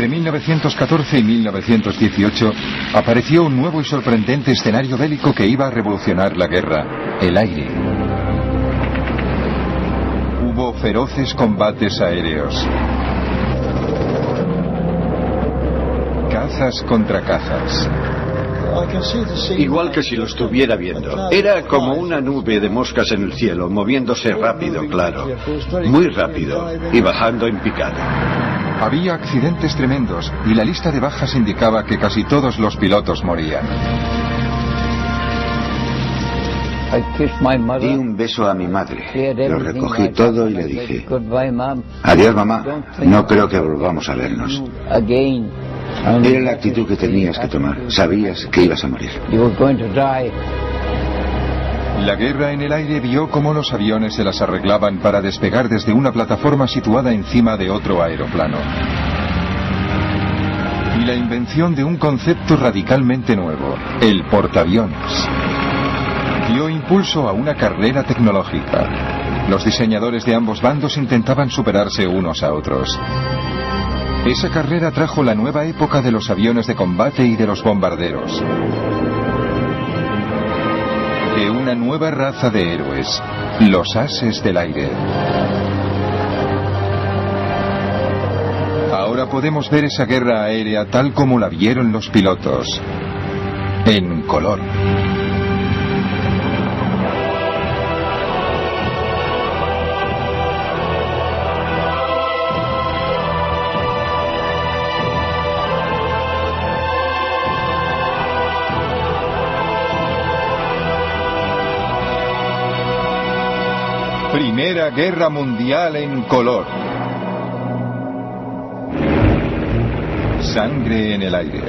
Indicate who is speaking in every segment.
Speaker 1: Entre 1914 y 1918 apareció un nuevo y sorprendente escenario bélico que iba a revolucionar la guerra: el aire. Hubo feroces combates aéreos. Cazas contra cazas.
Speaker 2: Igual que si lo estuviera viendo. Era como una nube de moscas en el cielo, moviéndose rápido, claro. Muy rápido y bajando en picada.
Speaker 1: Había accidentes tremendos y la lista de bajas indicaba que casi todos los pilotos morían.
Speaker 3: Di un beso a mi madre. Lo recogí todo y le dije: adiós, mamá. No creo que volvamos a vernos. Era la actitud que tenías que tomar. Sabías que ibas a morir.
Speaker 1: La guerra en el aire vio cómo los aviones se las arreglaban para despegar desde una plataforma situada encima de otro aeroplano. Y la invención de un concepto radicalmente nuevo: el portaaviones. Dio impulso a una carrera tecnológica. Los diseñadores de ambos bandos intentaban superarse unos a otros. Esa carrera trajo la nueva época de los aviones de combate y de los bombarderos. De una nueva raza de héroes, los ases del aire. Ahora podemos ver esa guerra aérea tal como la vieron los pilotos, en color. Primera Guerra Mundial en color. Sangre en el aire.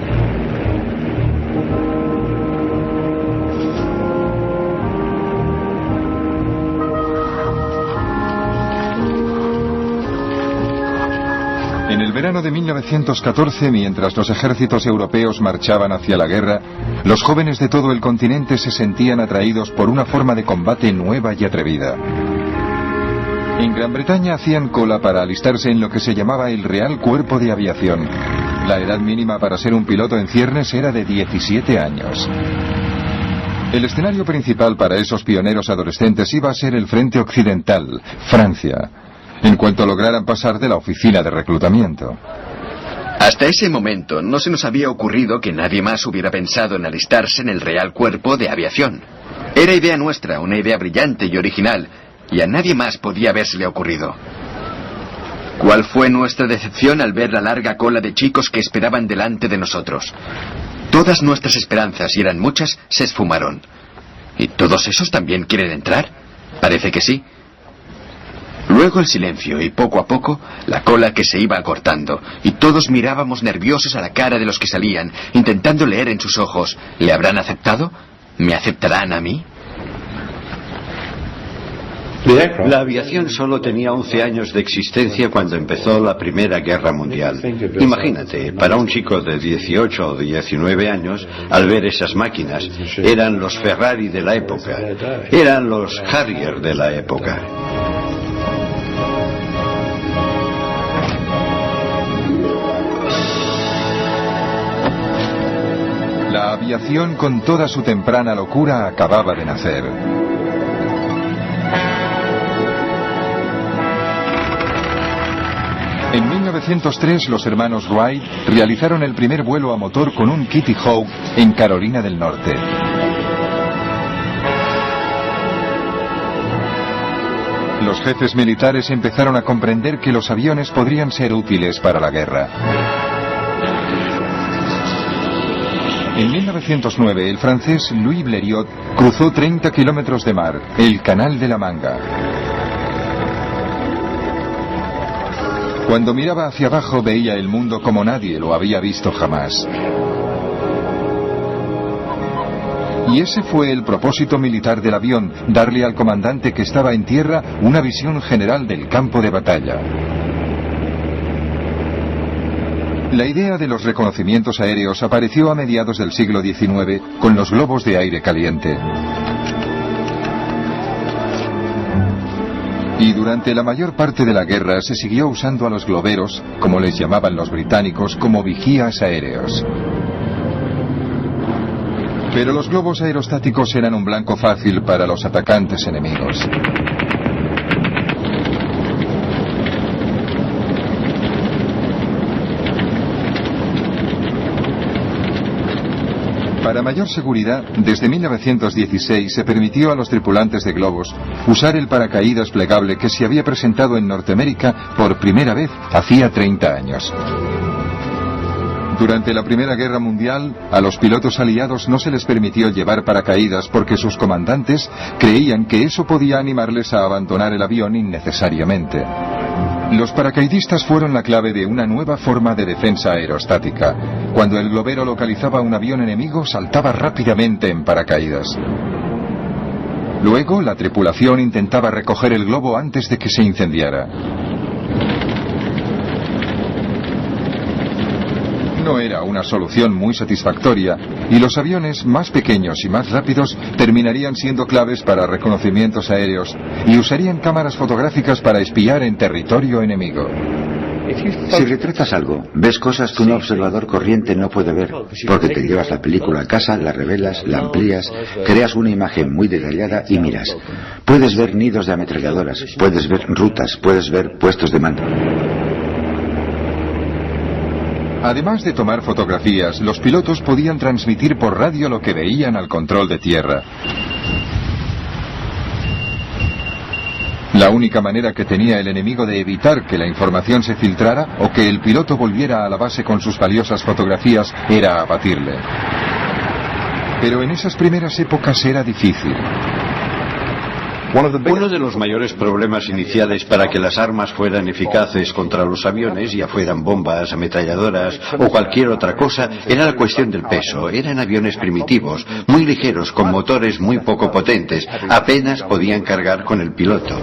Speaker 1: En el verano de 1914, mientras los ejércitos europeos marchaban hacia la guerra, los jóvenes de todo el continente se sentían atraídos por una forma de combate nueva y atrevida. En Gran Bretaña hacían cola para alistarse en lo que se llamaba el Real Cuerpo de Aviación. La edad mínima para ser un piloto en ciernes era de 17 años. El escenario principal para esos pioneros adolescentes iba a ser el frente occidental, Francia, en cuanto lograran pasar de la oficina de reclutamiento.
Speaker 4: Hasta ese momento no se nos había ocurrido que nadie más hubiera pensado en alistarse en el Real Cuerpo de Aviación. Era idea nuestra, una idea brillante y original, y a nadie más podía habérsele ocurrido. ¿Cuál fue nuestra decepción al ver la larga cola de chicos que esperaban delante de nosotros? Todas nuestras esperanzas, y eran muchas, se esfumaron. ¿Y todos esos también quieren entrar? Parece que sí. Luego el silencio y poco a poco la cola que se iba acortando, y todos mirábamos nerviosos a la cara de los que salían, intentando leer en sus ojos: ¿le habrán aceptado? ¿Me aceptarán a mí?
Speaker 2: La aviación solo tenía 11 años de existencia cuando empezó la Primera Guerra Mundial. Imagínate, para un chico de 18 o 19 años, al ver esas máquinas, eran los Ferrari de la época, eran los Harrier de la época.
Speaker 1: La aviación, con toda su temprana locura, acababa de nacer. En 1903 los hermanos Wright realizaron el primer vuelo a motor con un Kitty Hawk en Carolina del Norte. Los jefes militares empezaron a comprender que los aviones podrían ser útiles para la guerra. En 1909 el francés Louis Blériot cruzó 30 kilómetros de mar, el Canal de la Manga. Cuando miraba hacia abajo veía el mundo como nadie lo había visto jamás. Y ese fue el propósito militar del avión: darle al comandante que estaba en tierra una visión general del campo de batalla. La idea de los reconocimientos aéreos apareció a mediados del siglo XIX con los globos de aire caliente. Y durante la mayor parte de la guerra se siguió usando a los globeros, como les llamaban los británicos, como vigías aéreos. Pero los globos aerostáticos eran un blanco fácil para los atacantes enemigos. Para mayor seguridad, desde 1916 se permitió a los tripulantes de globos usar el paracaídas plegable que se había presentado en Norteamérica por primera vez hacía 30 años. Durante la Primera Guerra Mundial, a los pilotos aliados no se les permitió llevar paracaídas porque sus comandantes creían que eso podía animarles a abandonar el avión innecesariamente. Los paracaidistas fueron la clave de una nueva forma de defensa aerostática. Cuando el globero localizaba un avión enemigo, saltaba rápidamente en paracaídas. Luego, la tripulación intentaba recoger el globo antes de que se incendiara. No era una solución muy satisfactoria, y los aviones más pequeños y más rápidos terminarían siendo claves para reconocimientos aéreos y usarían cámaras fotográficas para espiar en territorio enemigo.
Speaker 3: Si retratas algo, ves cosas que un observador corriente no puede ver, porque te llevas la película a casa, la revelas, la amplías, creas una imagen muy detallada y miras. Puedes ver nidos de ametralladoras, puedes ver rutas, puedes ver puestos de mando.
Speaker 1: Además de tomar fotografías, los pilotos podían transmitir por radio lo que veían al control de tierra. La única manera que tenía el enemigo de evitar que la información se filtrara o que el piloto volviera a la base con sus valiosas fotografías era abatirle. Pero en esas primeras épocas era difícil.
Speaker 2: Uno de los mayores problemas iniciales para que las armas fueran eficaces contra los aviones, ya fueran bombas, ametralladoras o cualquier otra cosa, era la cuestión del peso. Eran aviones primitivos, muy ligeros, con motores muy poco potentes. Apenas podían cargar con el piloto.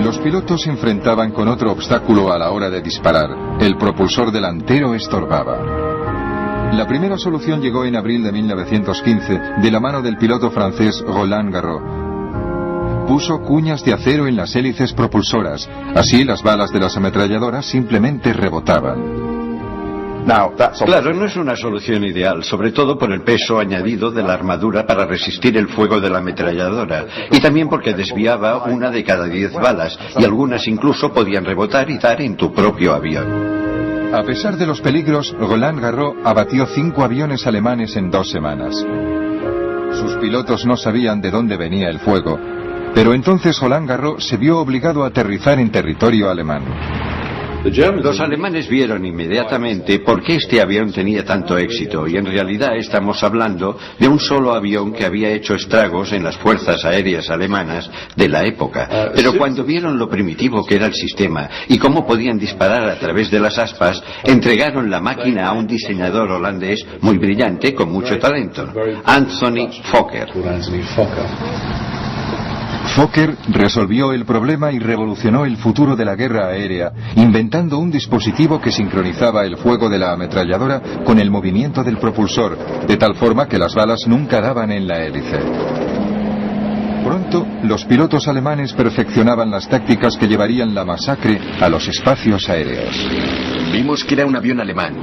Speaker 1: Los pilotos se enfrentaban con otro obstáculo a la hora de disparar. El propulsor delantero estorbaba. La primera solución llegó en abril de 1915 de la mano del piloto francés Roland Garros. Puso cuñas de acero en las hélices propulsoras, así las balas de las ametralladoras simplemente rebotaban.
Speaker 2: Claro, no es una solución ideal, sobre todo por el peso añadido de la armadura para resistir el fuego de la ametralladora, y también porque desviaba 1 de cada 10 balas, y algunas incluso podían rebotar y dar en tu propio avión.
Speaker 1: A pesar de los peligros, Roland Garros abatió 5 aviones alemanes en 2 semanas. Sus pilotos no sabían de dónde venía el fuego, pero entonces Roland Garros se vio obligado a aterrizar en territorio alemán.
Speaker 2: Los alemanes vieron inmediatamente por qué este avión tenía tanto éxito, y en realidad estamos hablando de un solo avión que había hecho estragos en las fuerzas aéreas alemanas de la época. Pero cuando vieron lo primitivo que era el sistema y cómo podían disparar a través de las aspas, entregaron la máquina a un diseñador holandés muy brillante, con mucho talento, Anthony Fokker.
Speaker 1: Fokker resolvió el problema y revolucionó el futuro de la guerra aérea, inventando un dispositivo que sincronizaba el fuego de la ametralladora con el movimiento del propulsor, de tal forma que las balas nunca daban en la hélice. Pronto, los pilotos alemanes perfeccionaban las tácticas que llevarían la masacre a los espacios aéreos.
Speaker 4: Vimos que era un avión alemán,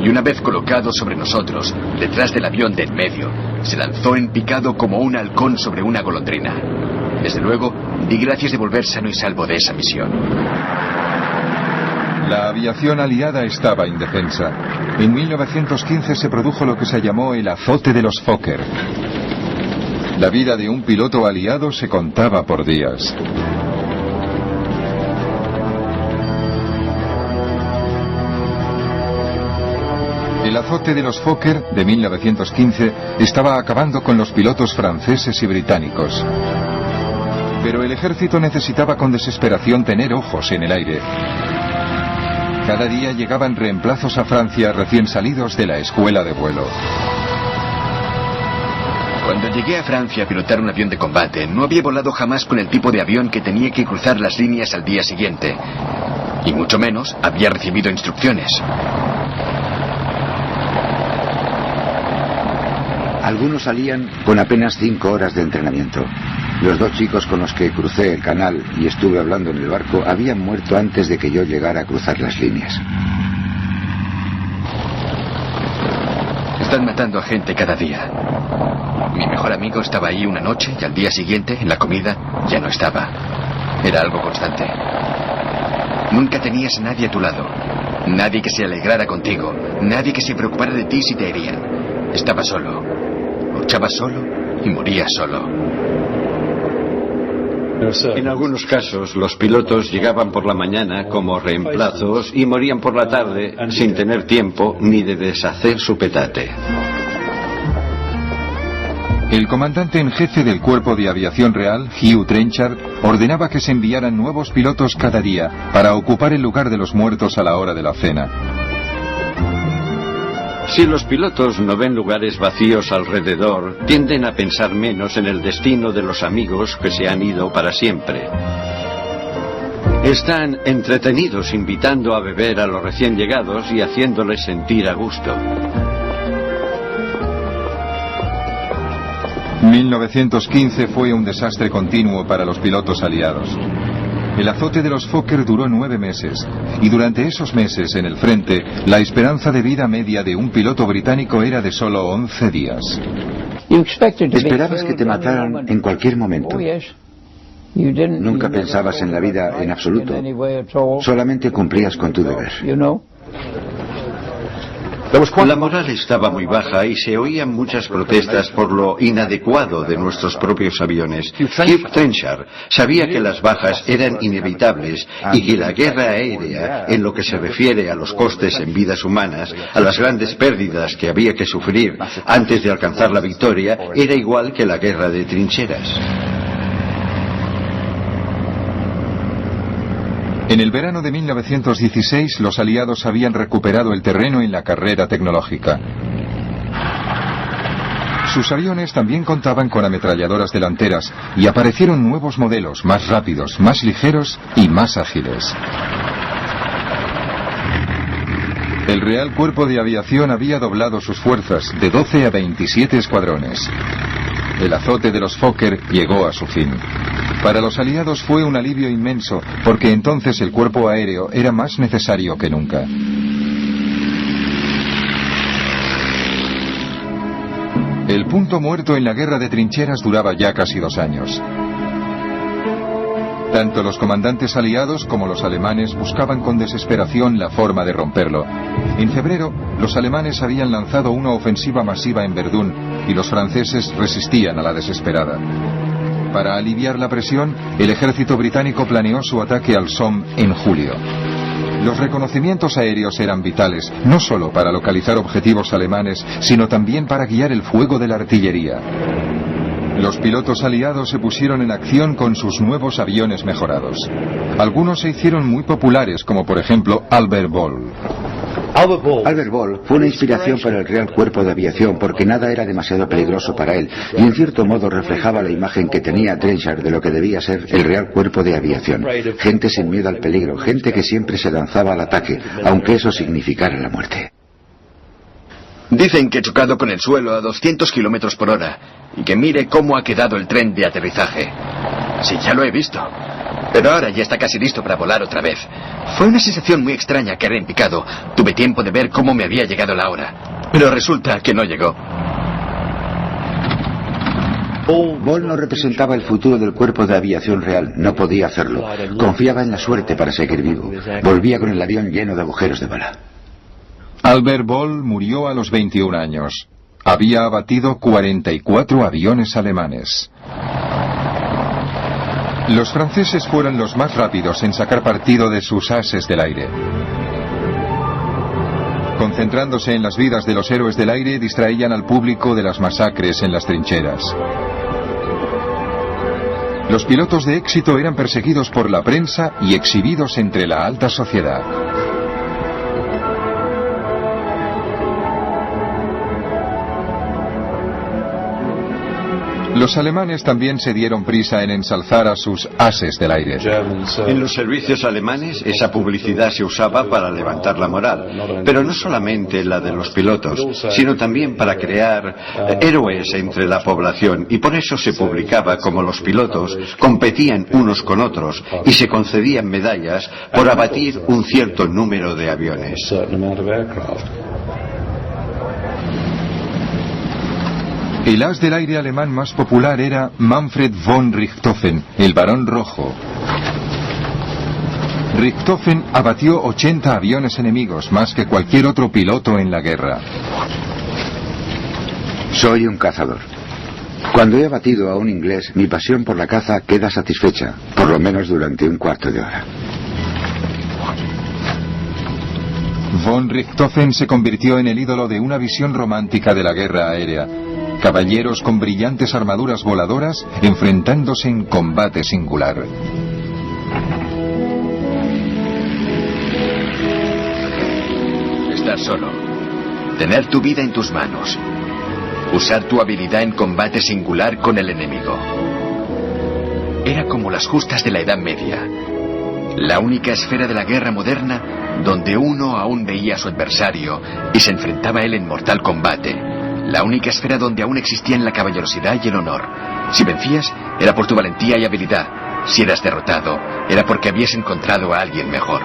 Speaker 4: y una vez colocado sobre nosotros, detrás del avión de en medio, se lanzó en picado como un halcón sobre una golondrina. Desde luego, di gracias de volver sano y salvo de esa misión.
Speaker 1: La aviación aliada estaba indefensa. En 1915 se produjo lo que se llamó el azote de los Fokker. La vida de un piloto aliado se contaba por días. El azote de los Fokker de 1915 estaba acabando con los pilotos franceses y británicos. Pero el ejército necesitaba con desesperación tener ojos en el aire. Cada día llegaban reemplazos a Francia recién salidos de la escuela de vuelo.
Speaker 4: Cuando llegué a Francia a pilotar un avión de combate, no había volado jamás con el tipo de avión que tenía que cruzar las líneas al día siguiente. Y mucho menos había recibido instrucciones.
Speaker 3: Algunos salían con apenas 5 horas de entrenamiento. Los 2 chicos con los que crucé el canal y estuve hablando en el barco habían muerto antes de que yo llegara a cruzar las líneas.
Speaker 4: Están matando a gente cada día. Mi mejor amigo estaba ahí una noche y al día siguiente, en la comida, ya no estaba. Era algo constante. Nunca tenías a nadie a tu lado. Nadie que se alegrara contigo. Nadie que se preocupara de ti si te herían. Estabas solo. Luchabas solo y morías solo.
Speaker 2: En algunos casos, los pilotos llegaban por la mañana como reemplazos y morían por la tarde sin tener tiempo ni de deshacer su petate.
Speaker 1: El comandante en jefe del Cuerpo de Aviación Real, Hugh Trenchard, ordenaba que se enviaran nuevos pilotos cada día para ocupar el lugar de los muertos a la hora de la cena.
Speaker 2: Si los pilotos no ven lugares vacíos alrededor, tienden a pensar menos en el destino de los amigos que se han ido para siempre. Están entretenidos invitando a beber a los recién llegados y haciéndoles sentir a gusto.
Speaker 1: 1915 fue un desastre continuo para los pilotos aliados. El azote de los Fokker duró 9 meses, y durante esos meses en el frente, la esperanza de vida media de un piloto británico era de solo 11 días.
Speaker 3: Esperabas que te mataran en cualquier momento. Nunca pensabas en la vida en absoluto. Solamente cumplías con tu deber.
Speaker 2: La moral estaba muy baja y se oían muchas protestas por lo inadecuado de nuestros propios aviones. Hugh Trenchard sabía que las bajas eran inevitables y que la guerra aérea, en lo que se refiere a los costes en vidas humanas, a las grandes pérdidas que había que sufrir antes de alcanzar la victoria, era igual que la guerra de trincheras.
Speaker 1: En el verano de 1916, los aliados habían recuperado el terreno en la carrera tecnológica. Sus aviones también contaban con ametralladoras delanteras y aparecieron nuevos modelos más rápidos, más ligeros y más ágiles. El Real Cuerpo de Aviación había doblado sus fuerzas de 12 a 27 escuadrones. El azote de los Fokker llegó a su fin. Para los aliados fue un alivio inmenso, porque entonces el cuerpo aéreo era más necesario que nunca. El punto muerto en la guerra de trincheras duraba ya casi 2 años. Tanto los comandantes aliados como los alemanes buscaban con desesperación la forma de romperlo. En febrero, los alemanes habían lanzado una ofensiva masiva en Verdún y los franceses resistían a la desesperada. Para aliviar la presión, el ejército británico planeó su ataque al Somme en julio. Los reconocimientos aéreos eran vitales, no solo para localizar objetivos alemanes, sino también para guiar el fuego de la artillería. Los pilotos aliados se pusieron en acción con sus nuevos aviones mejorados. Algunos se hicieron muy populares, como por ejemplo Albert Ball.
Speaker 3: Albert Ball fue una inspiración para el Real Cuerpo de Aviación porque nada era demasiado peligroso para él y en cierto modo reflejaba la imagen que tenía Trenchard de lo que debía ser el Real Cuerpo de Aviación. Gente sin miedo al peligro, gente que siempre se lanzaba al ataque, aunque eso significara la muerte.
Speaker 4: Dicen que he chocado con el suelo a 200 kilómetros por hora y que mire cómo ha quedado el tren de aterrizaje. Sí, ya lo he visto. Pero ahora ya está casi listo para volar otra vez. Fue una sensación muy extraña caer en picado. Tuve tiempo de ver cómo me había llegado la hora. Pero resulta que no llegó.
Speaker 3: Ball no representaba el futuro del Cuerpo de Aviación Real. No podía hacerlo. Confiaba en la suerte para seguir vivo. Volvía con el avión lleno de agujeros de bala.
Speaker 1: Albert Ball murió a los 21 años. Había abatido 44 aviones alemanes. Los franceses fueron los más rápidos en sacar partido de sus ases del aire. Concentrándose en las vidas de los héroes del aire, distraían al público de las masacres en las trincheras. Los pilotos de éxito eran perseguidos por la prensa y exhibidos entre la alta sociedad. Los alemanes también se dieron prisa en ensalzar a sus ases del aire.
Speaker 2: En los servicios alemanes esa publicidad se usaba para levantar la moral, pero no solamente la de los pilotos, sino también para crear héroes entre la población, y por eso se publicaba como los pilotos competían unos con otros y se concedían medallas por abatir un cierto número de aviones.
Speaker 1: El as del aire alemán más popular era Manfred von Richthofen, el Barón Rojo. Richthofen abatió 80 aviones enemigos, más que cualquier otro piloto en la guerra.
Speaker 3: Soy un cazador. Cuando he abatido a un inglés, mi pasión por la caza queda satisfecha, por lo menos durante un cuarto de hora.
Speaker 1: Von Richthofen se convirtió en el ídolo de una visión romántica de la guerra aérea. Caballeros con brillantes armaduras voladoras enfrentándose en combate singular.
Speaker 4: Estar solo. Tener tu vida en tus manos. Usar tu habilidad en combate singular con el enemigo. Era como las justas de la Edad Media. La única esfera de la guerra moderna donde uno aún veía a su adversario y se enfrentaba a él en mortal combate. La única esfera donde aún existían la caballerosidad y el honor. Si vencías, era por tu valentía y habilidad. Si eras derrotado, era porque habías encontrado a alguien mejor.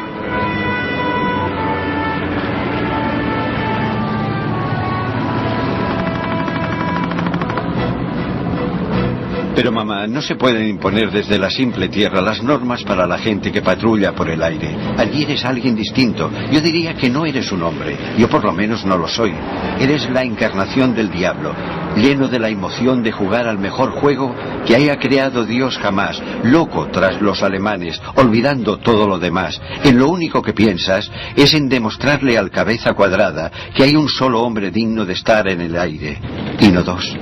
Speaker 2: Pero mamá, no se pueden imponer desde la simple tierra las normas para la gente que patrulla por el aire. Allí eres alguien distinto. Yo diría que no eres un hombre. Yo por lo menos no lo soy. Eres la encarnación del diablo, lleno de la emoción de jugar al mejor juego que haya creado Dios jamás, loco tras los alemanes, olvidando todo lo demás. En lo único que piensas es en demostrarle al cabeza cuadrada que hay un solo hombre digno de estar en el aire, y no dos.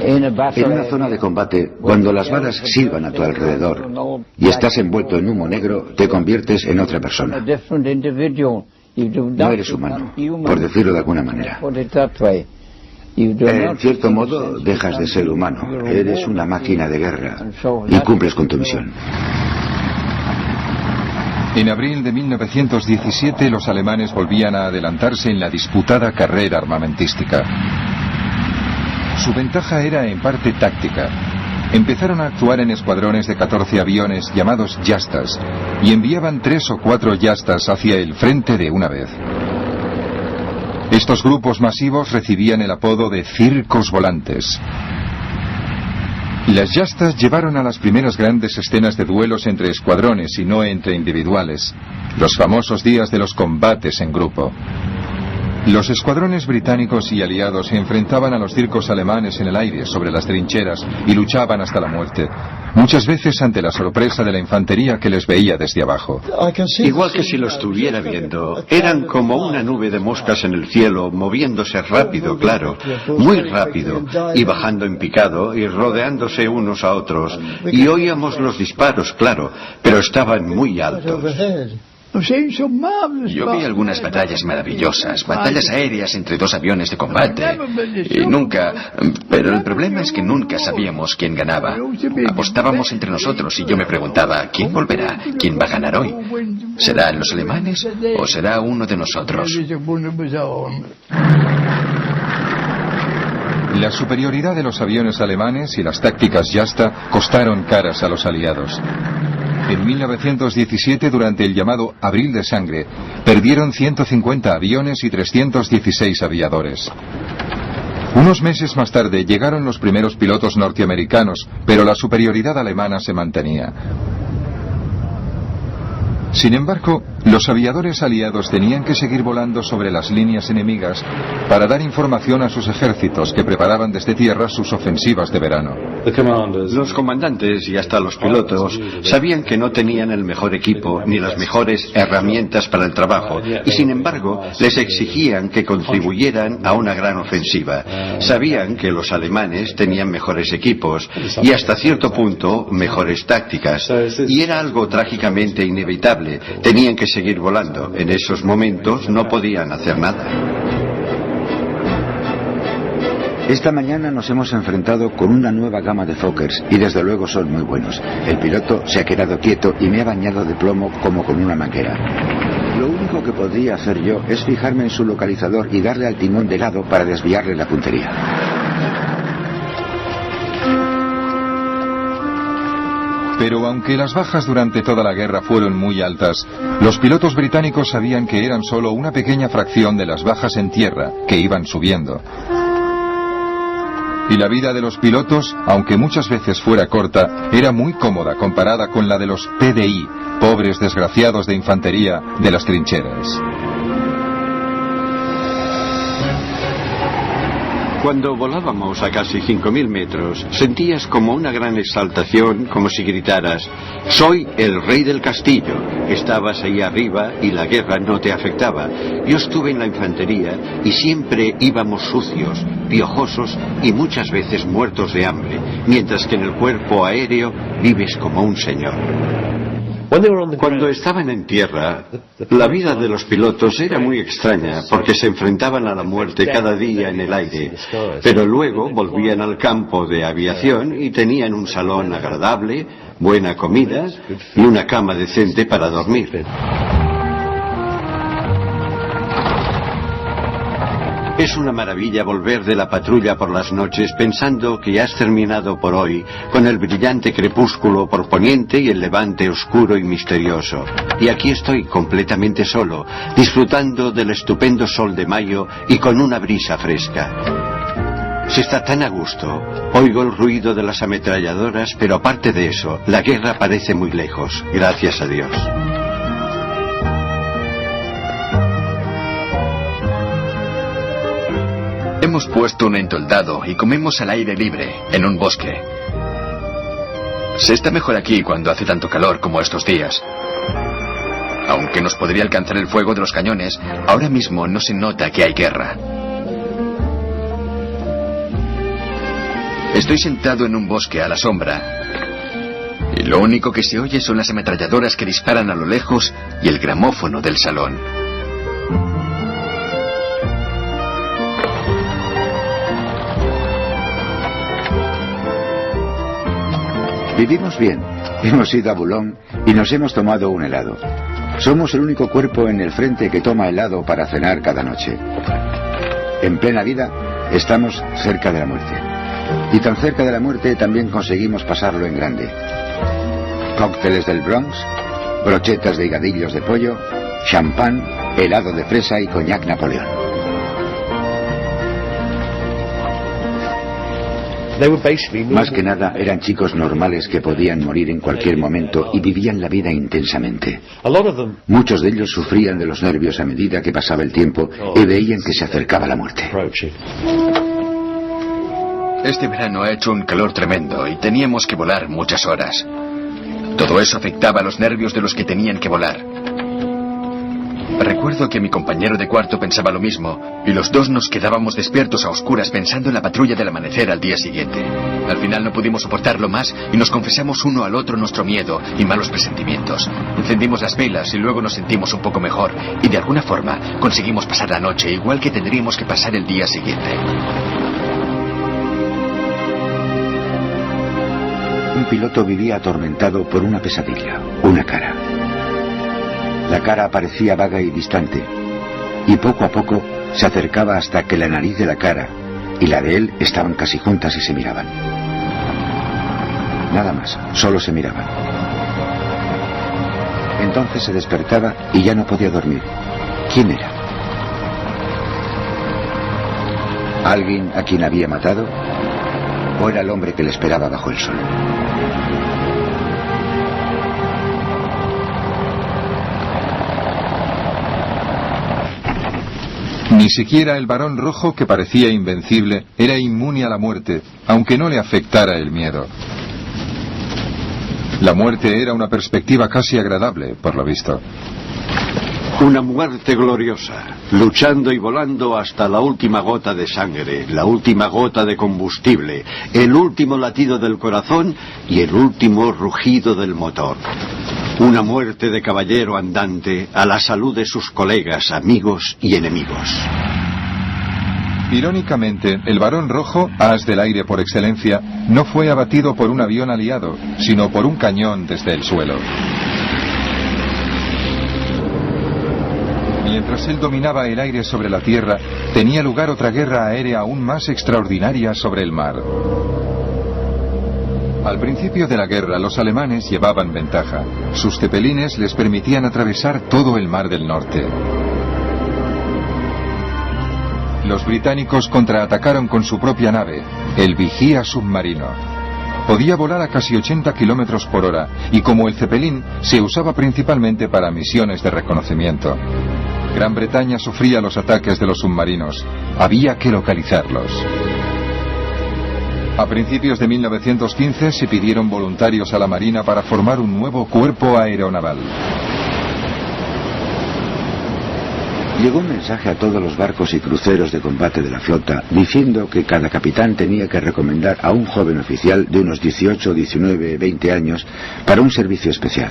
Speaker 3: En una zona de combate, cuando las balas silban a tu alrededor y estás envuelto en humo negro, te conviertes en otra persona. No eres humano, por decirlo de alguna manera. En cierto modo, dejas de ser humano. Eres una máquina de guerra y cumples con tu misión.
Speaker 1: En abril de 1917, los alemanes volvían a adelantarse en la disputada carrera armamentística. Su ventaja era en parte táctica. Empezaron a actuar en escuadrones de 14 aviones llamados Yastas y enviaban 3 o 4 Yastas hacia el frente de una vez. Estos grupos masivos recibían el apodo de circos volantes. Las Yastas llevaron a las primeras grandes escenas de duelos entre escuadrones y no entre individuales, los famosos días de los combates en grupo. Los escuadrones británicos y aliados se enfrentaban a los circos alemanes en el aire sobre las trincheras y luchaban hasta la muerte, muchas veces ante la sorpresa de la infantería que les veía desde abajo.
Speaker 2: Igual que si lo estuviera viendo, eran como una nube de moscas en el cielo, moviéndose rápido, claro, muy rápido, y bajando en picado y rodeándose unos a otros, y oíamos los disparos, claro, pero estaban muy altos.
Speaker 4: Yo vi algunas batallas maravillosas, batallas aéreas entre 2 aviones de combate, y nunca... Pero el problema es que nunca sabíamos quién ganaba. Apostábamos entre nosotros y yo me preguntaba, ¿quién volverá? ¿Quién va a ganar hoy? ¿Serán los alemanes o será uno de nosotros?
Speaker 1: La superioridad de los aviones alemanes y las tácticas Yasta costaron caras a los aliados. En 1917, durante el llamado Abril de Sangre, perdieron 150 aviones y 316 aviadores. Unos meses más tarde llegaron los primeros pilotos norteamericanos, pero la superioridad alemana se mantenía. Sin embargo, los aviadores aliados tenían que seguir volando sobre las líneas enemigas para dar información a sus ejércitos que preparaban desde tierra sus ofensivas de verano.
Speaker 2: Los comandantes y hasta los pilotos sabían que no tenían el mejor equipo ni las mejores herramientas para el trabajo y sin embargo les exigían que contribuyeran a una gran ofensiva. Sabían que los alemanes tenían mejores equipos y hasta cierto punto mejores tácticas y era algo trágicamente inevitable. Tenían que seguir volando. En esos momentos no podían hacer nada.
Speaker 3: Esta mañana nos hemos enfrentado con una nueva gama de Fokkers y desde luego son muy buenos. El piloto se ha quedado quieto y me ha bañado de plomo como con una manguera. Lo único que podría hacer yo es fijarme en su localizador y darle al timón de lado para desviarle la puntería.
Speaker 1: Pero aunque las bajas durante toda la guerra fueron muy altas, los pilotos británicos sabían que eran solo una pequeña fracción de las bajas en tierra, que iban subiendo. Y la vida de los pilotos, aunque muchas veces fuera corta, era muy cómoda comparada con la de los PDI, pobres desgraciados de infantería de las trincheras.
Speaker 2: Cuando volábamos a casi 5.000 metros, sentías como una gran exaltación, como si gritaras: «Soy el rey del castillo». Estabas ahí arriba y la guerra no te afectaba. Yo estuve en la infantería y siempre íbamos sucios, piojosos y muchas veces muertos de hambre, mientras que en el cuerpo aéreo vives como un señor. Cuando estaban en tierra, la vida de los pilotos era muy extraña porque se enfrentaban a la muerte cada día en el aire, pero luego volvían al campo de aviación y tenían un salón agradable, buena comida y una cama decente para dormir. Es una maravilla volver de la patrulla por las noches pensando que has terminado por hoy con el brillante crepúsculo por poniente y el levante oscuro y misterioso. Y aquí estoy completamente solo, disfrutando del estupendo sol de mayo y con una brisa fresca. Se está tan a gusto. Oigo el ruido de las ametralladoras, pero aparte de eso, la guerra parece muy lejos, gracias a Dios.
Speaker 4: Hemos puesto un entoldado y comemos al aire libre, en un bosque. Se está mejor aquí cuando hace tanto calor como estos días. Aunque nos podría alcanzar el fuego de los cañones, ahora mismo no se nota que hay guerra. Estoy sentado en un bosque a la sombra, y lo único que se oye son las ametralladoras que disparan a lo lejos y el gramófono del salón.
Speaker 3: Vivimos bien. Hemos ido a Boulogne y nos hemos tomado un helado. Somos el único cuerpo en el frente que toma helado para cenar cada noche. En plena vida, estamos cerca de la muerte. Y tan cerca de la muerte también conseguimos pasarlo en grande. Cócteles del Bronx, brochetas de higadillos de pollo, champán, helado de fresa y coñac Napoleón. Más que nada eran chicos normales que podían morir en cualquier momento y vivían la vida intensamente. Muchos de ellos sufrían de los nervios a medida que pasaba el tiempo y veían que se acercaba la muerte.
Speaker 4: Este verano ha hecho un calor tremendo y teníamos que volar muchas horas. Todo eso afectaba a los nervios de los que tenían que volar. Recuerdo que mi compañero de cuarto pensaba lo mismo y los dos nos quedábamos despiertos a oscuras pensando en la patrulla del amanecer al día siguiente. Al final no pudimos soportarlo más y nos confesamos uno al otro nuestro miedo y malos presentimientos. Encendimos las velas y luego nos sentimos un poco mejor y de alguna forma conseguimos pasar la noche igual que tendríamos que pasar el día siguiente.
Speaker 3: Un piloto vivía atormentado por una pesadilla, una cara. La cara parecía vaga y distante, y poco a poco se acercaba hasta que la nariz de la cara y la de él estaban casi juntas y se miraban. Nada más, solo se miraban. Entonces se despertaba y ya no podía dormir. ¿Quién era? ¿Alguien a quien había matado? ¿O era el hombre que le esperaba bajo el sol?
Speaker 1: Ni siquiera el varón rojo, que parecía invencible, era inmune a la muerte, aunque no le afectara el miedo. La muerte era una perspectiva casi agradable, por lo visto.
Speaker 2: Una muerte gloriosa, luchando y volando hasta la última gota de sangre, la última gota de combustible, el último latido del corazón y el último rugido del motor. Una muerte de caballero andante a la salud de sus colegas, amigos y enemigos.
Speaker 1: Irónicamente, el Barón Rojo, as del aire por excelencia, no fue abatido por un avión aliado, sino por un cañón desde el suelo. Mientras él dominaba el aire sobre la tierra, tenía lugar otra guerra aérea aún más extraordinaria sobre el mar. Al principio de la guerra, los alemanes llevaban ventaja. Sus cepelines les permitían atravesar todo el Mar del Norte. Los británicos contraatacaron con su propia nave, el Vigía submarino. Podía volar a casi 80 kilómetros por hora y, como el cepelín, se usaba principalmente para misiones de reconocimiento. Gran Bretaña sufría los ataques de los submarinos. Había que localizarlos. A principios de 1915 se pidieron voluntarios a la Marina para formar un nuevo cuerpo aeronaval.
Speaker 3: Llegó un mensaje a todos los barcos y cruceros de combate de la flota diciendo que cada capitán tenía que recomendar a un joven oficial de unos 18, 19, 20 años para un servicio especial.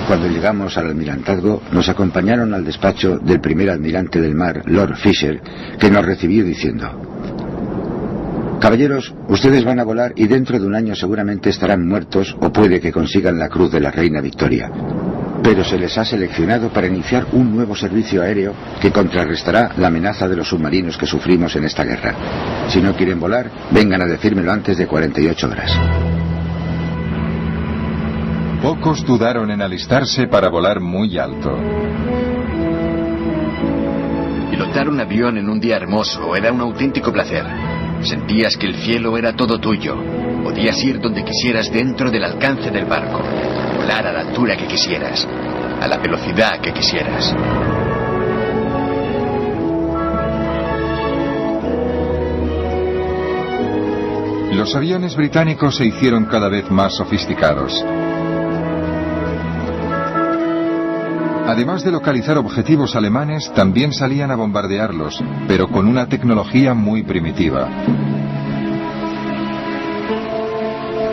Speaker 3: Cuando llegamos al almirantazgo, nos acompañaron al despacho del primer almirante del mar, Lord Fisher, que nos recibió diciendo: caballeros, ustedes van a volar y dentro de un año seguramente estarán muertos o puede que consigan la Cruz de la Reina Victoria. Pero se les ha seleccionado para iniciar un nuevo servicio aéreo que contrarrestará la amenaza de los submarinos que sufrimos en esta guerra. Si no quieren volar, vengan a decírmelo antes de 48 horas.
Speaker 1: Pocos dudaron en alistarse para volar muy alto.
Speaker 4: Pilotar un avión en un día hermoso era un auténtico placer. Sentías que el cielo era todo tuyo. Podías ir donde quisieras dentro del alcance del barco. Volar a la altura que quisieras, a la velocidad que quisieras.
Speaker 1: Los aviones británicos se hicieron cada vez más sofisticados. Además de localizar objetivos alemanes, también salían a bombardearlos, pero con una tecnología muy primitiva.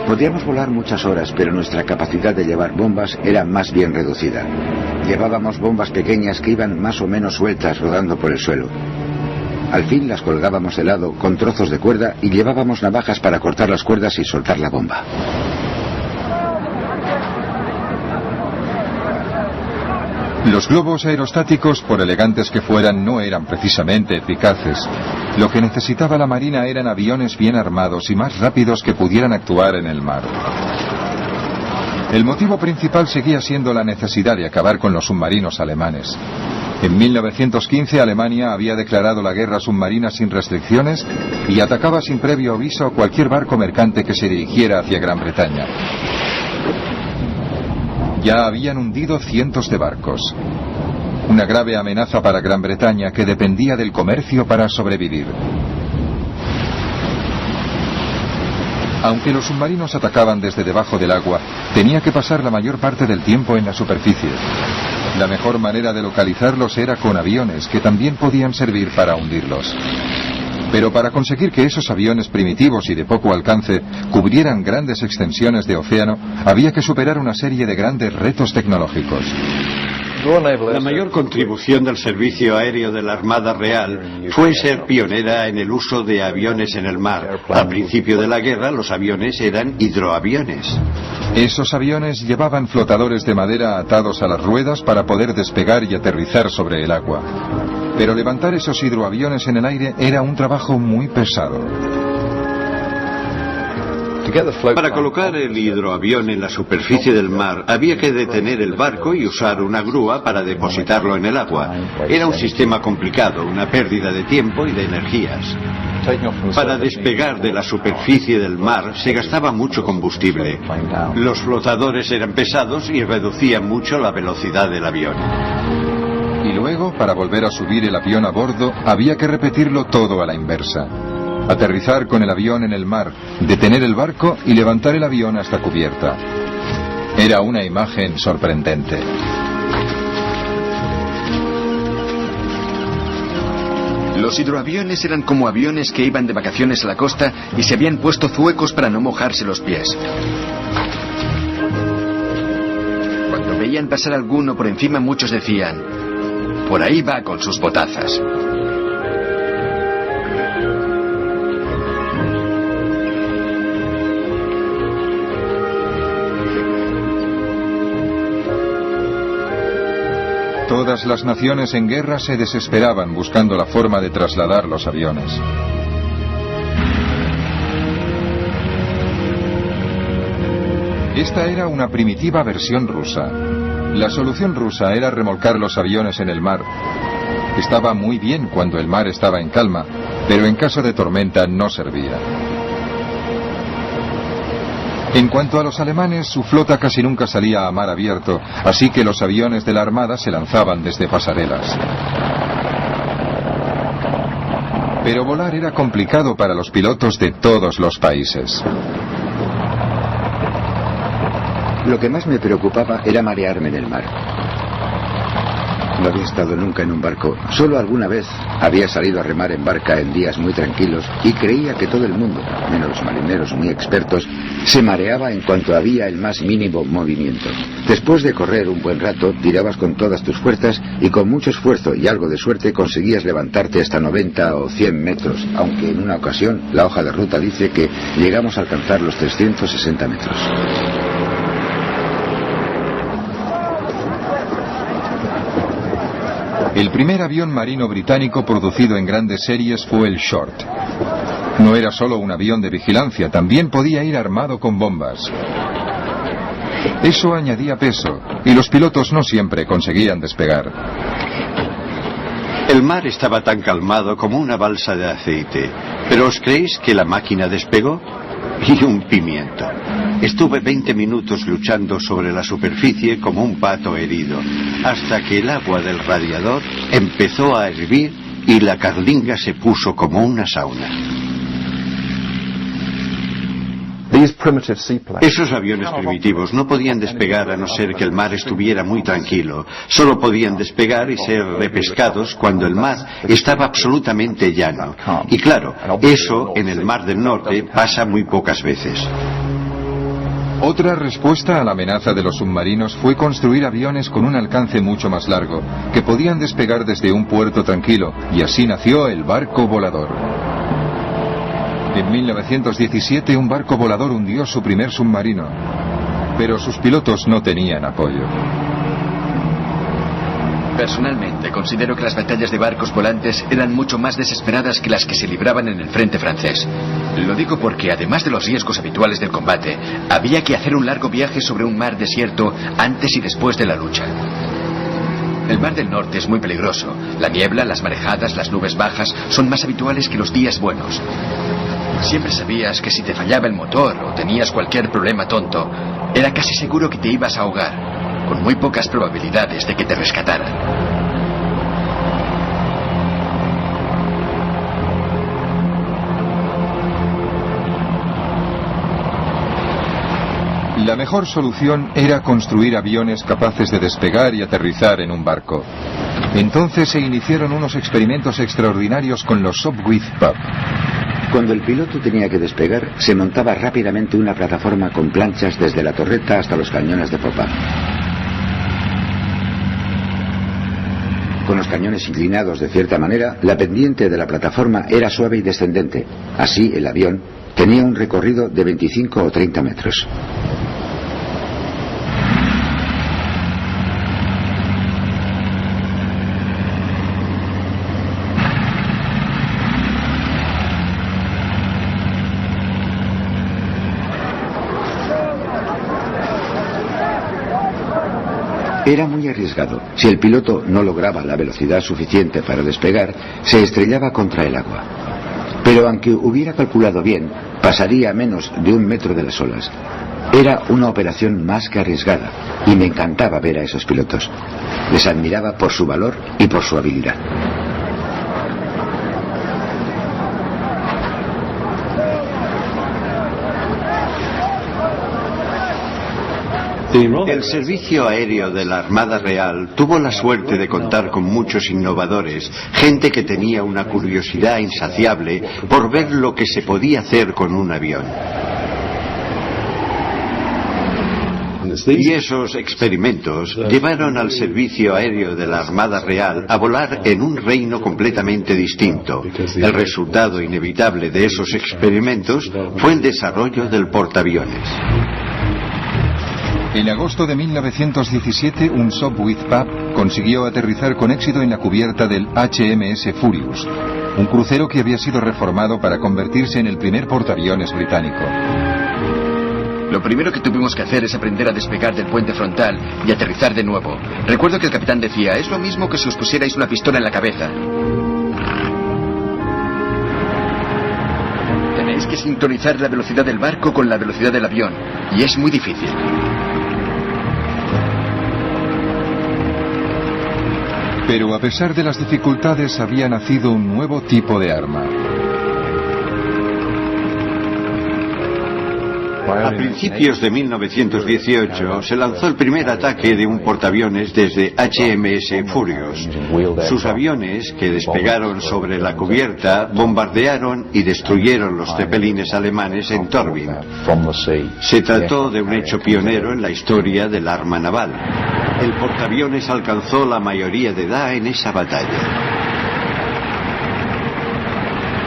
Speaker 3: Podíamos volar muchas horas, pero nuestra capacidad de llevar bombas era más bien reducida. Llevábamos bombas pequeñas que iban más o menos sueltas rodando por el suelo. Al fin las colgábamos de lado con trozos de cuerda y llevábamos navajas para cortar las cuerdas y soltar la bomba.
Speaker 1: Los globos aerostáticos, por elegantes que fueran, no eran precisamente eficaces. Lo que necesitaba la Marina eran aviones bien armados y más rápidos que pudieran actuar en el mar. El motivo principal seguía siendo la necesidad de acabar con los submarinos alemanes. En 1915 Alemania había declarado la guerra submarina sin restricciones y atacaba sin previo aviso a cualquier barco mercante que se dirigiera hacia Gran Bretaña. Ya habían hundido cientos de barcos. Una grave amenaza para Gran Bretaña que dependía del comercio para sobrevivir. Aunque los submarinos atacaban desde debajo del agua, tenía que pasar la mayor parte del tiempo en la superficie. La mejor manera de localizarlos era con aviones, que también podían servir para hundirlos. Pero para conseguir que esos aviones primitivos y de poco alcance cubrieran grandes extensiones de océano, había que superar una serie de grandes retos tecnológicos.
Speaker 2: La mayor contribución del servicio aéreo de la Armada Real fue ser pionera en el uso de aviones en el mar. Al principio de la guerra, los aviones eran hidroaviones.
Speaker 1: Esos aviones llevaban flotadores de madera atados a las ruedas para poder despegar y aterrizar sobre el agua. Pero levantar esos hidroaviones en el aire era un trabajo muy pesado.
Speaker 2: Para colocar el hidroavión en la superficie del mar había que detener el barco y usar una grúa para depositarlo en el agua. Era un sistema complicado, una pérdida de tiempo y de energías. Para despegar de la superficie del mar se gastaba mucho combustible. Los flotadores eran pesados y reducían mucho la velocidad del avión.
Speaker 1: Y luego, para volver a subir el avión a bordo, había que repetirlo todo a la inversa. Aterrizar con el avión en el mar, detener el barco y levantar el avión hasta cubierta. Era una imagen sorprendente.
Speaker 4: Los hidroaviones eran como aviones que iban de vacaciones a la costa y se habían puesto zuecos para no mojarse los pies. Cuando veían pasar alguno por encima, muchos decían: por ahí va con sus botazas.
Speaker 1: Todas las naciones en guerra se desesperaban buscando la forma de trasladar los aviones. Esta era una primitiva versión rusa. La solución rusa era remolcar los aviones en el mar. Estaba muy bien cuando el mar estaba en calma, pero en caso de tormenta no servía. En cuanto a los alemanes, su flota casi nunca salía a mar abierto, así que los aviones de la Armada se lanzaban desde pasarelas. Pero volar era complicado para los pilotos de todos los países.
Speaker 3: Lo que más me preocupaba era marearme en el mar. No había estado nunca en un barco. Solo alguna vez había salido a remar en barca en días muy tranquilos y creía que todo el mundo, menos los marineros muy expertos, se mareaba en cuanto había el más mínimo movimiento. Después de correr un buen rato, tirabas con todas tus fuerzas y con mucho esfuerzo y algo de suerte conseguías levantarte hasta 90 o 100 metros, aunque en una ocasión la hoja de ruta dice que llegamos a alcanzar los 360 metros.
Speaker 1: El primer avión marino británico producido en grandes series fue el Short. No era solo un avión de vigilancia, también podía ir armado con bombas. Eso añadía peso, y los pilotos no siempre conseguían despegar.
Speaker 2: El mar estaba tan calmado como una balsa de aceite. ¿Pero os creéis que la máquina despegó? Y un pimiento. Estuve 20 minutos luchando sobre la superficie como un pato herido, hasta que el agua del radiador empezó a hervir y la carlinga se puso como una sauna. Esos aviones primitivos no podían despegar a no ser que el mar estuviera muy tranquilo. Solo podían despegar y ser repescados cuando el mar estaba absolutamente llano. Y claro, eso en el Mar del Norte pasa muy pocas veces.
Speaker 1: Otra respuesta a la amenaza de los submarinos fue construir aviones con un alcance mucho más largo, que podían despegar desde un puerto tranquilo, y así nació el barco volador. En 1917 un barco volador hundió su primer submarino, pero sus pilotos no tenían apoyo.
Speaker 4: Personalmente, considero que las batallas de barcos volantes eran mucho más desesperadas que las que se libraban en el frente francés. Lo digo porque, además de los riesgos habituales del combate, había que hacer un largo viaje sobre un mar desierto antes y después de la lucha. El Mar del Norte es muy peligroso. La niebla, las marejadas, las nubes bajas son más habituales que los días buenos. Siempre sabías que si te fallaba el motor o tenías cualquier problema tonto, era casi seguro que te ibas a ahogar, con muy pocas probabilidades de que te rescataran.
Speaker 1: La mejor solución era construir aviones capaces de despegar y aterrizar en un barco. Entonces se iniciaron unos experimentos extraordinarios con los Sopwith Pup.
Speaker 3: Cuando el piloto tenía que despegar, se montaba rápidamente una plataforma con planchas desde la torreta hasta los cañones de popa. Con los cañones inclinados de cierta manera, la pendiente de la plataforma era suave y descendente. Así, el avión tenía un recorrido de 25 o 30 metros. Era muy arriesgado. Si el piloto no lograba la velocidad suficiente para despegar, se estrellaba contra el agua. Pero aunque hubiera calculado bien, pasaría a menos de 1 metro de las olas. Era una operación más que arriesgada, y me encantaba ver a esos pilotos. Les admiraba por su valor y por su habilidad.
Speaker 2: El Servicio Aéreo de la Armada Real tuvo la suerte de contar con muchos innovadores, gente que tenía una curiosidad insaciable por ver lo que se podía hacer con un avión. Y esos experimentos llevaron al Servicio Aéreo de la Armada Real a volar en un reino completamente distinto. El resultado inevitable de esos experimentos fue el desarrollo del portaaviones.
Speaker 1: En agosto de 1917, un Sopwith Pup consiguió aterrizar con éxito en la cubierta del HMS Furious, un crucero que había sido reformado para convertirse en el primer portaaviones británico.
Speaker 4: Lo primero que tuvimos que hacer es aprender a despegar del puente frontal y aterrizar de nuevo. Recuerdo que el capitán decía, es lo mismo que si os pusierais una pistola en la cabeza. Tenéis que sincronizar la velocidad del barco con la velocidad del avión, y es muy difícil.
Speaker 1: Pero a pesar de las dificultades, había nacido un nuevo tipo de arma.
Speaker 2: A principios de 1918 se lanzó el primer ataque de un portaaviones desde HMS Furious. Sus aviones, que despegaron sobre la cubierta, bombardearon y destruyeron los zeppelines alemanes en Torvin. Se trató de un hecho pionero en la historia del arma naval. El portaaviones alcanzó la mayoría de edad en esa batalla.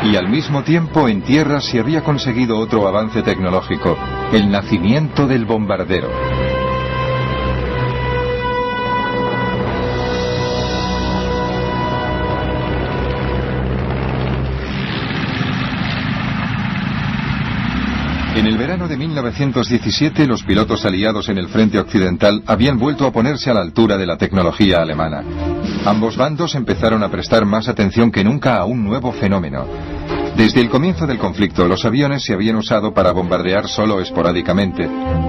Speaker 1: Y al mismo tiempo en tierra se había conseguido otro avance tecnológico, el nacimiento del bombardero. En el verano de 1917, los pilotos aliados en el frente occidental habían vuelto a ponerse a la altura de la tecnología alemana. Ambos bandos empezaron a prestar más atención que nunca a un nuevo fenómeno. Desde el comienzo del conflicto, los aviones se habían usado para bombardear solo esporádicamente.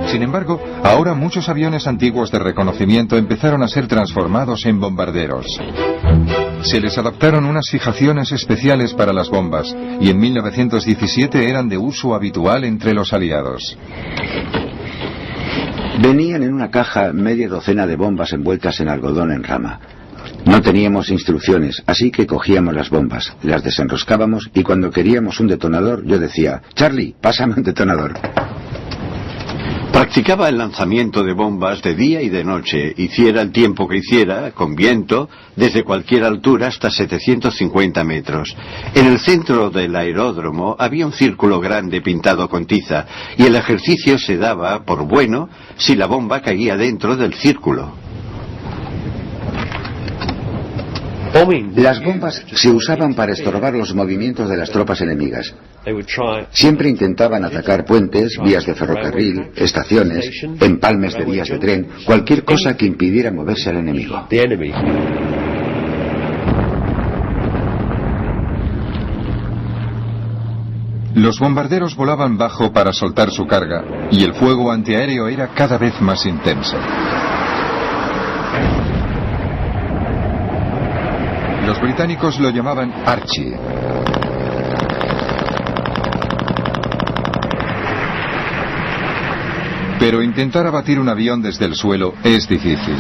Speaker 1: Sin embargo, ahora muchos aviones antiguos de reconocimiento empezaron a ser transformados en bombarderos. Se les adaptaron unas fijaciones especiales para las bombas, y en 1917 eran de uso habitual entre los aliados.
Speaker 3: Venían en una caja media docena de bombas envueltas en algodón en rama. No teníamos instrucciones, así que cogíamos las bombas, las desenroscábamos y cuando queríamos un detonador yo decía, Charlie, pásame un detonador.
Speaker 2: Practicaba el lanzamiento de bombas de día y de noche, hiciera el tiempo que hiciera, con viento, desde cualquier altura hasta 750 metros. En el centro del aeródromo había un círculo grande pintado con tiza, y el ejercicio se daba por bueno si la bomba caía dentro del círculo.
Speaker 3: Las bombas se usaban para estorbar los movimientos de las tropas enemigas. Siempre intentaban atacar puentes, vías de ferrocarril, estaciones, empalmes de vías de tren, cualquier cosa que impidiera moverse al enemigo.
Speaker 1: Los bombarderos volaban bajo para soltar su carga, y el fuego antiaéreo era cada vez más intenso. Los británicos lo llamaban Archie. Pero intentar abatir un avión desde el suelo es difícil.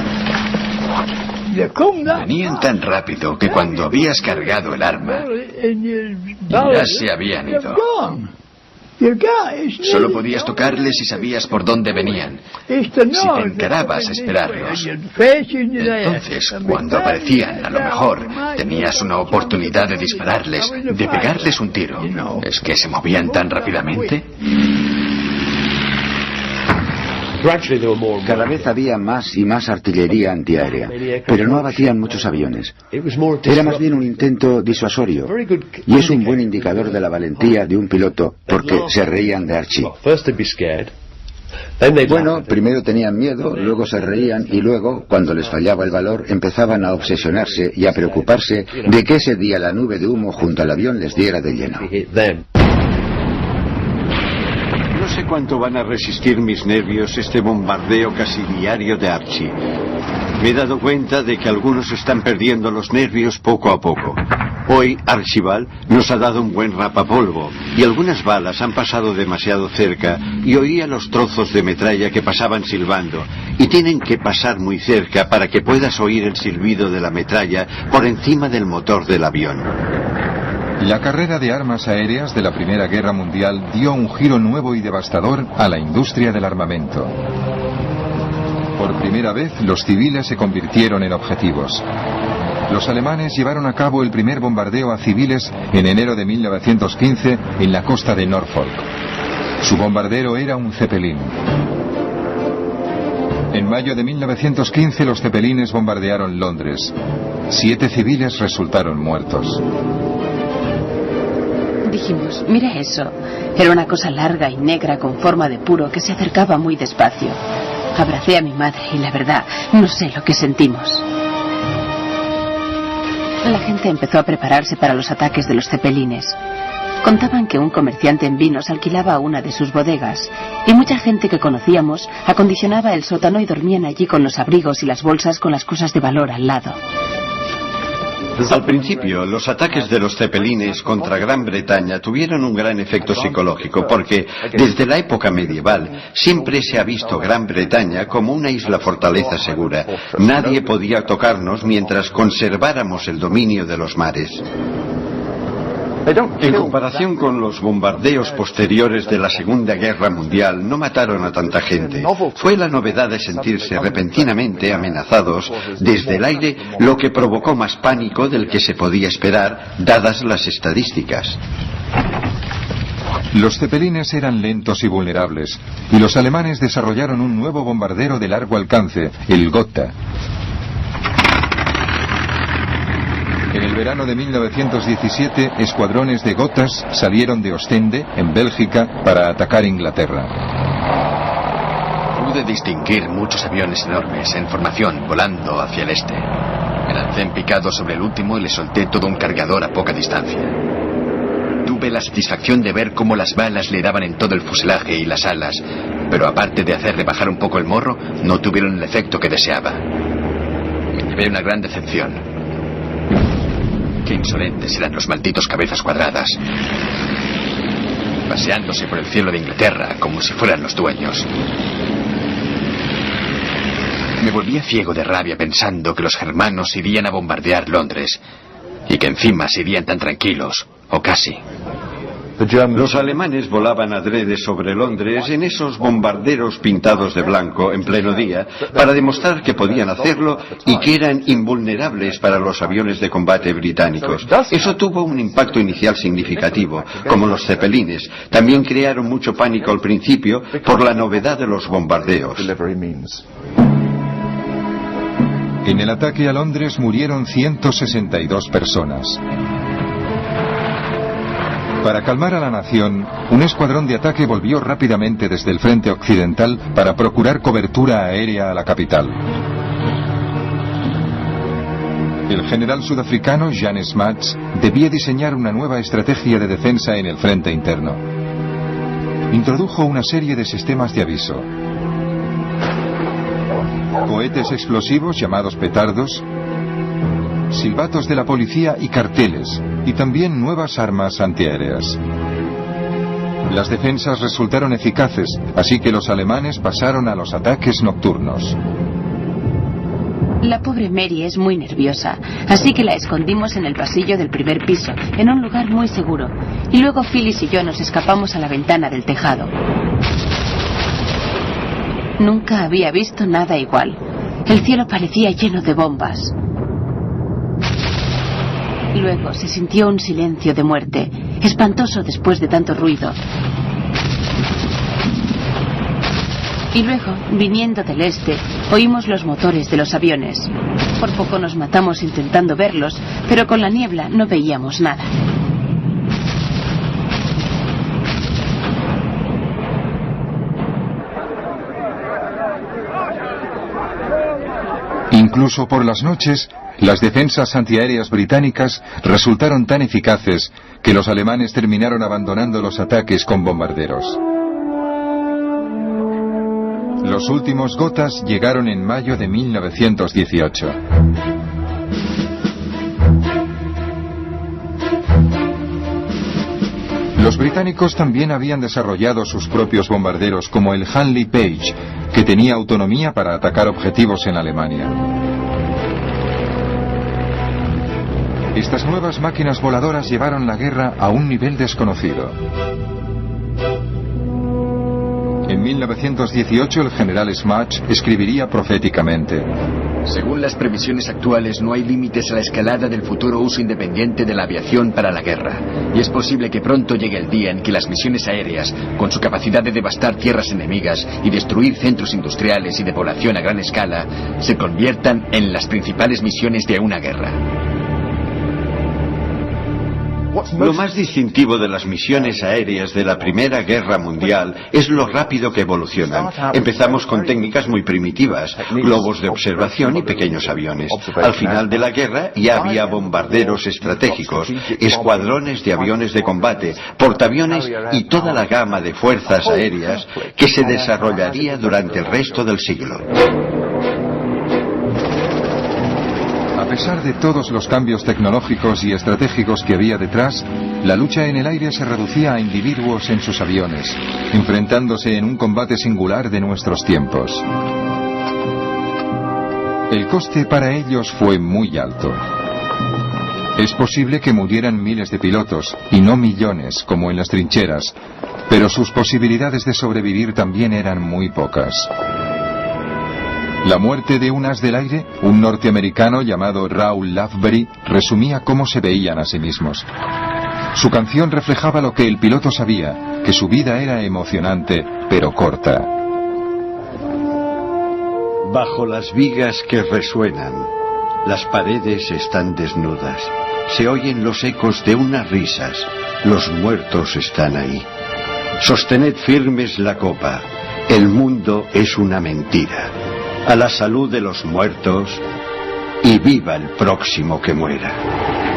Speaker 4: Venían tan rápido que cuando habías cargado el arma, ya se habían ido. Solo podías tocarles si sabías por dónde venían, si te encarabas a esperarlos. Entonces, cuando aparecían, a lo mejor, tenías una oportunidad de dispararles, de pegarles un tiro. ¿Es que se movían tan rápidamente?
Speaker 3: Cada vez había más y más artillería antiaérea, pero no abatían muchos aviones. Era más bien un intento disuasorio, y es un buen indicador de la valentía de un piloto, porque se reían de Archie. Bueno, primero tenían miedo, luego se reían y luego, cuando les fallaba el valor, empezaban a obsesionarse y a preocuparse de que ese día la nube de humo junto al avión les diera de lleno.
Speaker 2: No sé cuánto van a resistir mis nervios este bombardeo casi diario de Archie. Me he dado cuenta de que algunos están perdiendo los nervios poco a poco. Hoy Archibald nos ha dado un buen rapapolvo y algunas balas han pasado demasiado cerca y oía los trozos de metralla que pasaban silbando y tienen que pasar muy cerca para que puedas oír el silbido de la metralla por encima del motor del avión.
Speaker 1: La carrera de armas aéreas de la Primera Guerra Mundial dio un giro nuevo y devastador a la industria del armamento. Por primera vez, los civiles se convirtieron en objetivos. Los alemanes llevaron a cabo el primer bombardeo a civiles en enero de 1915 en la costa de Norfolk. Su bombardero era un Zeppelin. En mayo de 1915 los cepelines bombardearon Londres. 7 civiles resultaron muertos.
Speaker 5: Dijimos, mira eso. Era una cosa larga y negra con forma de puro que se acercaba muy despacio. Abracé a mi madre y la verdad, no sé lo que sentimos. La gente empezó a prepararse para los ataques de los cepelines. Contaban que un comerciante en vinos alquilaba una de sus bodegas y mucha gente que conocíamos acondicionaba el sótano y dormían allí con los abrigos y las bolsas con las cosas de valor al lado.
Speaker 2: Al principio, los ataques de los cepelines contra Gran Bretaña tuvieron un gran efecto psicológico porque, desde la época medieval, siempre se ha visto Gran Bretaña como una isla fortaleza segura. Nadie podía tocarnos mientras conserváramos el dominio de los mares. En comparación con los bombardeos posteriores de la Segunda Guerra Mundial, no mataron a tanta gente. Fue la novedad de sentirse repentinamente amenazados desde el aire lo que provocó más pánico del que se podía esperar, dadas las estadísticas.
Speaker 1: Los cepelines eran lentos y vulnerables, y los alemanes desarrollaron un nuevo bombardero de largo alcance, el Gotha. En el verano de 1917, escuadrones de Gothas salieron de Ostende, en Bélgica, para atacar Inglaterra.
Speaker 4: Pude distinguir muchos aviones enormes en formación volando hacia el este. Me lancé en picado sobre el último y le solté todo un cargador a poca distancia. Tuve la satisfacción de ver cómo las balas le daban en todo el fuselaje y las alas, pero aparte de hacerle bajar un poco el morro, no tuvieron el efecto que deseaba. Me llevé una gran decepción. Qué insolentes eran los malditos cabezas cuadradas, paseándose por el cielo de Inglaterra como si fueran los dueños. Me volvía ciego de rabia pensando que los germanos irían a bombardear Londres y que encima se irían tan tranquilos, o casi.
Speaker 2: Los alemanes volaban adrede sobre Londres en esos bombarderos pintados de blanco en pleno día para demostrar que podían hacerlo y que eran invulnerables para los aviones de combate británicos. Eso tuvo un impacto inicial significativo. Como los cepelines, también crearon mucho pánico al principio por la novedad de los bombardeos.
Speaker 1: En el ataque a Londres murieron 162 personas. Para calmar a la nación, un escuadrón de ataque volvió rápidamente desde el frente occidental para procurar cobertura aérea a la capital. El general sudafricano Jan Smuts debía diseñar una nueva estrategia de defensa en el frente interno. Introdujo una serie de sistemas de aviso. Cohetes explosivos llamados petardos, silbatos de la policía y carteles, y también nuevas armas antiaéreas. Las defensas resultaron eficaces, así que los alemanes pasaron a los ataques nocturnos.
Speaker 5: La pobre Mary es muy nerviosa, así que la escondimos en el pasillo del primer piso, en un lugar muy seguro, y luego Phyllis y yo nos escapamos a la ventana del tejado. Nunca había visto nada igual. El cielo parecía lleno de bombas. Luego se sintió un silencio de muerte, espantoso después de tanto ruido. Y luego, viniendo del este, oímos los motores de los aviones. Por poco nos matamos intentando verlos, pero con la niebla no veíamos nada.
Speaker 1: Incluso por las noches, las defensas antiaéreas británicas resultaron tan eficaces que los alemanes terminaron abandonando los ataques con bombarderos. Los últimos Gothas llegaron en mayo de 1918. Los británicos también habían desarrollado sus propios bombarderos como el Handley Page, que tenía autonomía para atacar objetivos en Alemania. Estas nuevas máquinas voladoras llevaron la guerra a un nivel desconocido. En 1918 el general Smuts escribiría proféticamente:
Speaker 4: Según las previsiones actuales, no hay límites a la escalada del futuro uso independiente de la aviación para la guerra. Y es posible que pronto llegue el día en que las misiones aéreas, con su capacidad de devastar tierras enemigas y destruir centros industriales y de población a gran escala, se conviertan en las principales misiones de una guerra.
Speaker 2: Lo más distintivo de las misiones aéreas de la Primera Guerra Mundial es lo rápido que evolucionan. Empezamos con técnicas muy primitivas, globos de observación y pequeños aviones. Al final de la guerra ya había bombarderos estratégicos, escuadrones de aviones de combate, portaaviones y toda la gama de fuerzas aéreas que se desarrollaría durante el resto del siglo.
Speaker 1: A pesar de todos los cambios tecnológicos y estratégicos que había detrás, la lucha en el aire se reducía a individuos en sus aviones, enfrentándose en un combate singular de nuestros tiempos. El coste para ellos fue muy alto. Es posible que murieran miles de pilotos, y no millones, como en las trincheras, pero sus posibilidades de sobrevivir también eran muy pocas. La muerte de un as del aire, un norteamericano llamado Raoul Loveberry, resumía cómo se veían a sí mismos. Su canción reflejaba lo que el piloto sabía, que su vida era emocionante, pero corta.
Speaker 2: Bajo las vigas que resuenan, las paredes están desnudas. Se oyen los ecos de unas risas. Los muertos están ahí. Sostened firmes la copa. El mundo es una mentira. A la salud de los muertos y viva el próximo que muera.